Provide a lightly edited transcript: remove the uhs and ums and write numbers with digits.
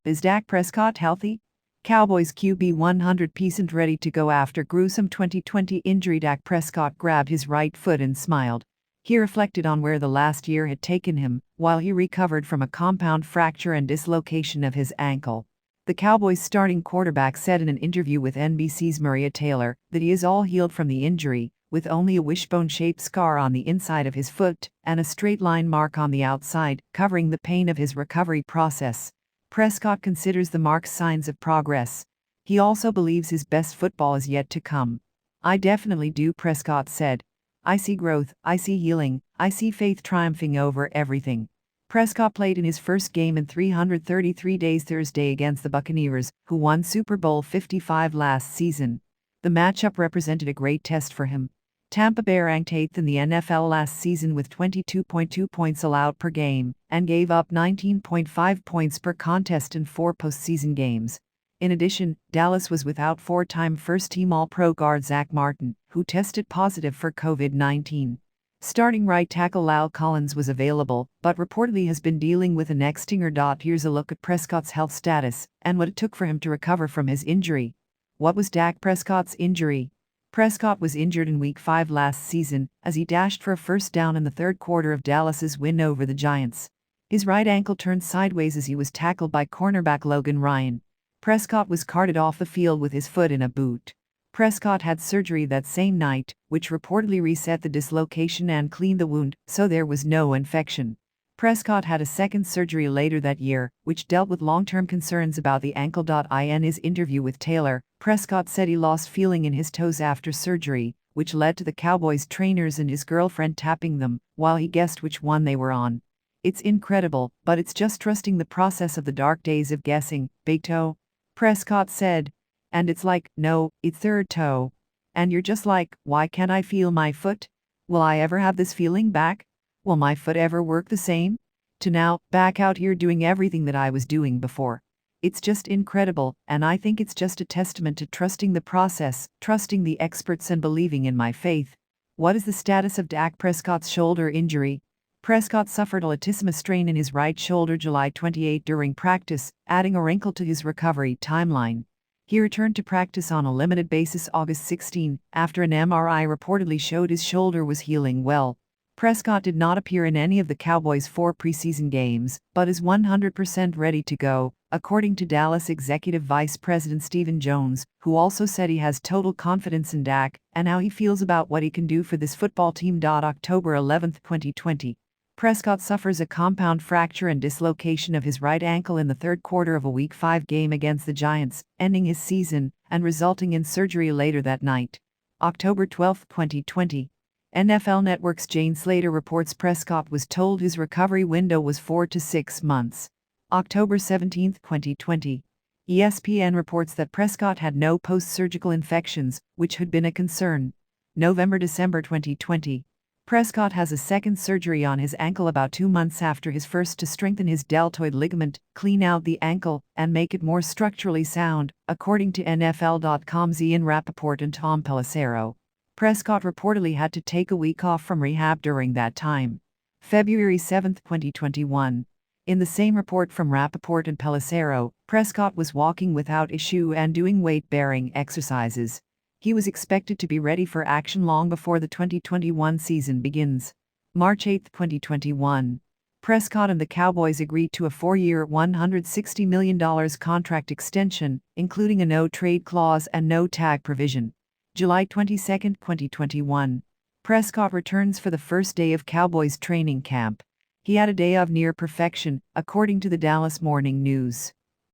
Is Dak Prescott healthy? Cowboys QB 100 pecent ready to go after gruesome 2020 injury. Dak Prescott grabbed his right foot and smiled. He reflected on where the last year had taken him, while he recovered from a compound fracture and dislocation of his ankle. The Cowboys' starting quarterback said in an interview with NBC's Maria Taylor that he is all healed from the injury, with only a wishbone-shaped scar on the inside of his foot and a straight-line mark on the outside, covering the pain of his recovery process. Prescott considers the marks signs of progress. He also believes his best football is yet to come. "I definitely do," Prescott said. "I see growth, I see healing, I see faith triumphing over everything." Prescott played in his first game in 333 days Thursday against the Buccaneers, who won Super Bowl 55 last season. The matchup represented a great test for him. Tampa Bay ranked 8th in the NFL last season with 22.2 points allowed per game, and gave up 19.5 points per contest in 4 postseason games. In addition, Dallas was without 4-time first-team All-Pro guard Zach Martin, who tested positive for COVID-19. Starting right tackle La'el Collins was available, but reportedly has been dealing with a neck stinger. Here's a look at Prescott's health status and what it took for him to recover from his injury. What was Dak Prescott's injury? Prescott was injured in Week 5 last season as he dashed for a first down in the third quarter of Dallas's win over the Giants. His right ankle turned sideways as he was tackled by cornerback Logan Ryan. Prescott was carted off the field with his foot in a boot. Prescott had surgery that same night, which reportedly reset the dislocation and cleaned the wound, so there was no infection. Prescott had a second surgery later that year, which dealt with long-term concerns about the ankle. In his interview with Taylor, Prescott said he lost feeling in his toes after surgery, which led to the Cowboys trainers and his girlfriend tapping them while he guessed which one they were on. "It's incredible, but it's just trusting the process of the dark days of guessing, big toe," Prescott said. "And it's like, no, it's third toe. And you're just like, why can't I feel my foot? Will I ever have this feeling back? Will my foot ever work the same? To now, back out here doing everything that I was doing before. It's just incredible, and I think it's just a testament to trusting the process, trusting the experts, and believing in my faith." What is the status of Dak Prescott's shoulder injury? Prescott suffered a latissimus strain in his right shoulder July 28 during practice, adding a wrinkle to his recovery timeline. He returned to practice on a limited basis August 16, after an MRI reportedly showed his shoulder was healing well. Prescott did not appear in any of the Cowboys' 4 preseason games, but is 100% ready to go, according to Dallas Executive Vice President Stephen Jones, who also said he has total confidence in Dak and how he feels about what he can do for this football team. October 11, 2020. Prescott suffers a compound fracture and dislocation of his right ankle in the third quarter of a Week 5 game against the Giants, ending his season and resulting in surgery later that night. October 12, 2020. NFL Network's Jane Slater reports Prescott was told his recovery window was 4 to 6 months. October 17, 2020. ESPN reports that Prescott had no post-surgical infections, which had been a concern. November-December 2020. Prescott has a second surgery on his ankle about 2 months after his first to strengthen his deltoid ligament, clean out the ankle, and make it more structurally sound, according to NFL.com's Ian Rappaport and Tom Pelissero. Prescott reportedly had to take a week off from rehab during that time. February 7, 2021. In the same report from Rappaport and Pelissero, Prescott was walking without issue and doing weight-bearing exercises. He was expected to be ready for action long before the 2021 season begins. March 8, 2021. Prescott and the Cowboys agreed to a 4-year, $160 million contract extension, including a no-trade clause and no-tag provision. July 22, 2021. Prescott returns for the first day of Cowboys training camp. He had a day of near perfection, according to the Dallas Morning News.